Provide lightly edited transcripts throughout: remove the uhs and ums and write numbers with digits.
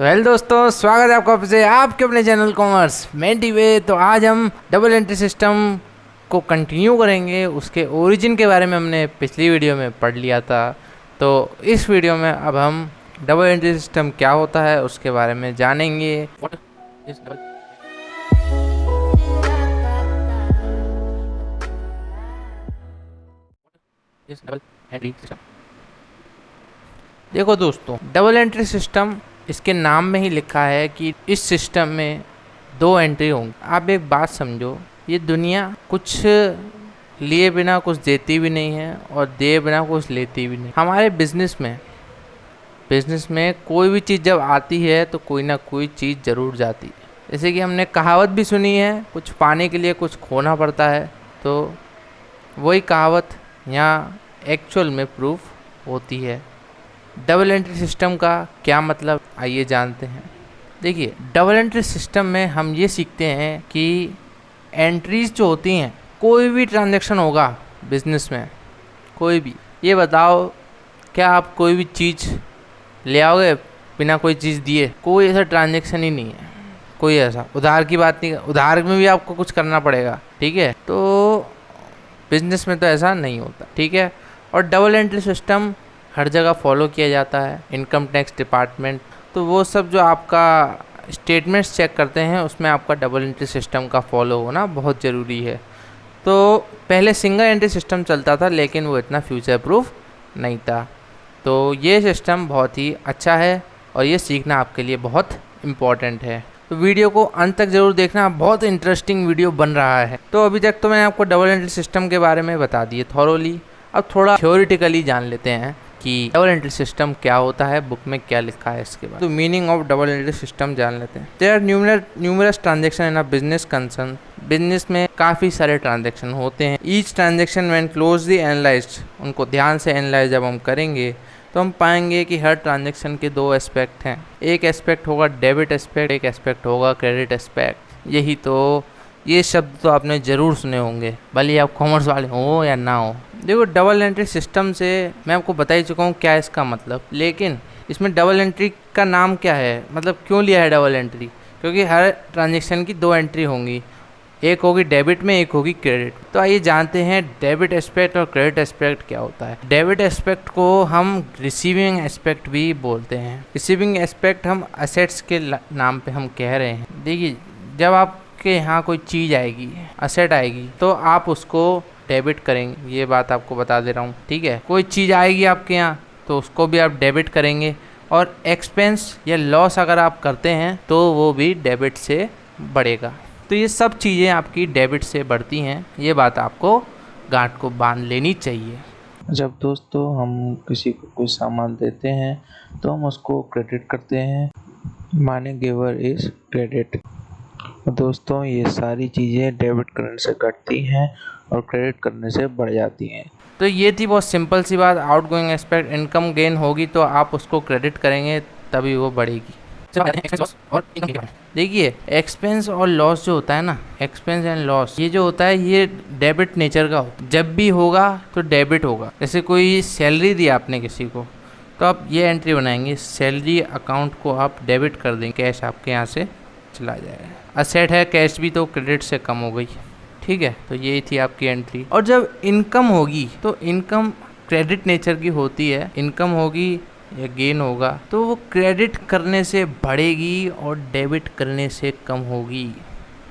तो हेलो दोस्तों, स्वागत है आपका फिर से आपके अपने चैनल कॉमर्स मेंटी वे। तो आज हम डबल एंट्री सिस्टम को कंटिन्यू करेंगे। उसके ओरिजिन के बारे में हमने पिछली वीडियो में पढ़ लिया था। तो इस वीडियो में अब हम डबल एंट्री सिस्टम क्या होता है उसके बारे में जानेंगे। देखो दोस्तों, डबल एंट्री सिस्टम इसके नाम में ही लिखा है कि इस सिस्टम में दो एंट्री होंगी। आप एक बात समझो, ये दुनिया कुछ लिए बिना कुछ देती भी नहीं है और दे बिना कुछ लेती भी नहीं। हमारे बिजनेस में कोई भी चीज़ जब आती है तो कोई ना कोई चीज़ ज़रूर जाती है। जैसे कि हमने कहावत भी सुनी है, कुछ पाने के लिए कुछ खोना पड़ता है। तो वही कहावत यहाँ एक्चुअल में प्रूफ होती है। डबल एंट्री सिस्टम का क्या मतलब, आइए जानते हैं। देखिए, डबल एंट्री सिस्टम में हम ये सीखते हैं कि एंट्रीज जो होती हैं, कोई भी ट्रांजैक्शन होगा बिजनेस में, कोई भी, ये बताओ क्या आप कोई भी चीज़ ले आओगे बिना कोई चीज़ दिए? कोई ऐसा ट्रांजैक्शन ही नहीं है, कोई ऐसा। उधार की बात नहीं, उधार में भी आपको कुछ करना पड़ेगा, ठीक है। तो बिजनेस में तो ऐसा नहीं होता, ठीक है। और डबल एंट्री सिस्टम हर जगह फॉलो किया जाता है। इनकम टैक्स डिपार्टमेंट, तो वो सब जो आपका स्टेटमेंट्स चेक करते हैं उसमें आपका डबल एंट्री सिस्टम का फॉलो होना बहुत ज़रूरी है। तो पहले सिंगल एंट्री सिस्टम चलता था, लेकिन वो इतना फ्यूचर प्रूफ नहीं था। तो ये सिस्टम बहुत ही अच्छा है और ये सीखना आपके लिए बहुत इम्पॉर्टेंट है। तो वीडियो को अंत तक ज़रूर देखना, बहुत इंटरेस्टिंग वीडियो बन रहा है। तो अभी तक तो मैंने आपको डबल एंट्री सिस्टम के बारे में बता दिए थॉरोली। अब थोड़ा थ्योरेटिकली जान लेते हैं कि डबल एंट्री सिस्टम क्या होता है, बुक में क्या लिखा है इसके बाद। तो meaning of double entry system जान लेते हैं। There are numerous transaction in a business concern. Business में काफ़ी सारे ट्रांजैक्शन होते हैं। Each transaction when closely analysed, उनको ध्यान से एनालाइज जब हम करेंगे तो हम पाएंगे कि हर ट्रांजैक्शन के दो एस्पेक्ट हैं। एक एस्पेक्ट होगा डेबिट एस्पेक्ट, एक एस्पेक्ट होगा क्रेडिट एस्पेक्ट। यही तो, ये शब्द तो आपने ज़रूर सुने होंगे, भले आप कॉमर्स वाले हो या ना हो। देखो, डबल एंट्री सिस्टम से मैं आपको बता ही चुका हूँ क्या है इसका मतलब, लेकिन इसमें डबल एंट्री का नाम क्या है, मतलब क्यों लिया है डबल एंट्री? क्योंकि हर ट्रांजैक्शन की दो एंट्री होंगी, एक होगी डेबिट में, एक होगी क्रेडिट। तो आइए जानते हैं डेबिट एस्पेक्ट और क्रेडिट एस्पेक्ट क्या होता है। डेबिट एस्पेक्ट को हम रिसीविंग एस्पेक्ट भी बोलते हैं। रिसीविंग एस्पेक्ट हम असेट्स के नाम पे हम कह रहे हैं। देखिए, जब आपके यहाँ कोई चीज़ आएगी, असेट आएगी, तो आप उसको डेबिट करेंगे, ये बात आपको बता दे रहा हूँ, ठीक है। कोई चीज़ आएगी आपके यहाँ तो उसको भी आप डेबिट करेंगे, और एक्सपेंस या लॉस अगर आप करते हैं तो वो भी डेबिट से बढ़ेगा। तो ये सब चीज़ें आपकी डेबिट से बढ़ती हैं, ये बात आपको गांठ को बांध लेनी चाहिए। जब दोस्तों हम किसी को कोई सामान देते हैं तो हम उसको क्रेडिट करते हैं, माने गिवर इज क्रेडिट। दोस्तों, ये सारी चीज़ें डेबिट करने से घटती हैं और क्रेडिट करने से बढ़ जाती हैं। तो ये थी बहुत सिंपल सी बात। आउटगोइंग एस्पेक्ट, इनकम गेन होगी तो आप उसको क्रेडिट करेंगे तभी वो बढ़ेगी। देखिए, एक्सपेंस और लॉस जो होता है ना, एक्सपेंस एंड लॉस, ये जो होता है ये डेबिट नेचर का होता है। जब भी होगा तो डेबिट होगा। जैसे कोई सैलरी दी आपने किसी को, तो आप ये एंट्री बनाएंगे, सैलरी अकाउंट को आप डेबिट कर देंगे, कैश आपके यहाँ से चला जाएगा। असेट है कैश भी, तो क्रेडिट से कम हो गई, ठीक है। तो यही थी आपकी एंट्री। और जब इनकम होगी तो इनकम क्रेडिट नेचर की होती है। इनकम होगी या गेन होगा तो वो क्रेडिट करने से बढ़ेगी और डेबिट करने से कम होगी।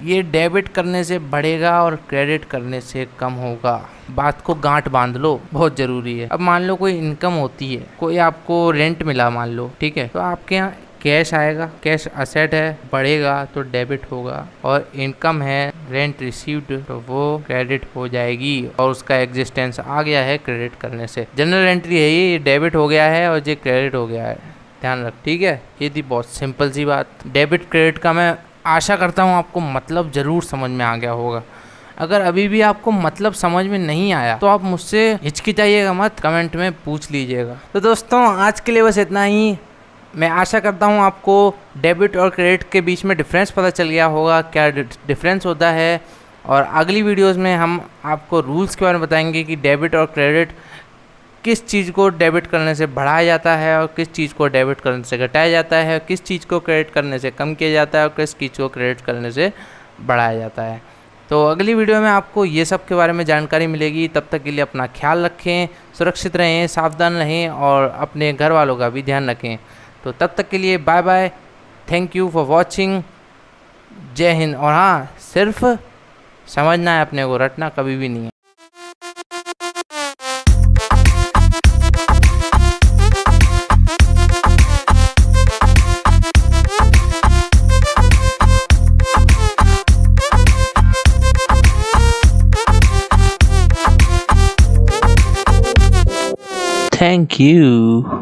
ये डेबिट करने से बढ़ेगा और क्रेडिट करने से कम होगा। बात को गांठ बांध लो, बहुत ज़रूरी है। अब मान लो कोई इनकम होती है, कोई आपको रेंट मिला मान लो, ठीक है, तो आपके यहाँ कैश आएगा, कैश असेट है, बढ़ेगा तो डेबिट होगा, और इनकम है रेंट रिसीव्ड तो वो क्रेडिट हो जाएगी और उसका एग्जिस्टेंस आ गया है क्रेडिट करने से। जनरल एंट्री है ये डेबिट हो गया है और ये क्रेडिट हो गया है, ध्यान रख, ठीक है। ये थी बहुत सिंपल सी बात डेबिट क्रेडिट का। मैं आशा करता हूँ आपको मतलब ज़रूर समझ में आ गया होगा। अगर अभी भी आपको मतलब समझ में नहीं आया तो आप मुझसे हिचकिचाइएगा मत, कमेंट में पूछ लीजिएगा। तो दोस्तों, आज के लिए बस इतना ही। मैं आशा करता हूँ आपको डेबिट और क्रेडिट के बीच में डिफरेंस पता चल गया होगा, क्या डिफरेंस होता है। और अगली वीडियोस में हम आपको रूल्स के बारे में बताएंगे कि डेबिट और क्रेडिट किस चीज़ को डेबिट करने से बढ़ाया जाता है और किस चीज़ को डेबिट करने से घटाया जाता है, किस चीज़ को क्रेडिट करने से कम किया जाता है और किस चीज़ को क्रेडिट करने से बढ़ाया जाता है। तो अगली वीडियो में आपको ये सब के बारे में जानकारी मिलेगी। तब तक के लिए अपना ख्याल रखें, सुरक्षित रहें, सावधान रहें और अपने घर वालों का भी ध्यान रखें। तो तब तक के लिए bye bye, thank you for watching, जय हिंद। और हाँ, सिर्फ समझना है अपने को, रटना कभी भी नहीं है। Thank you.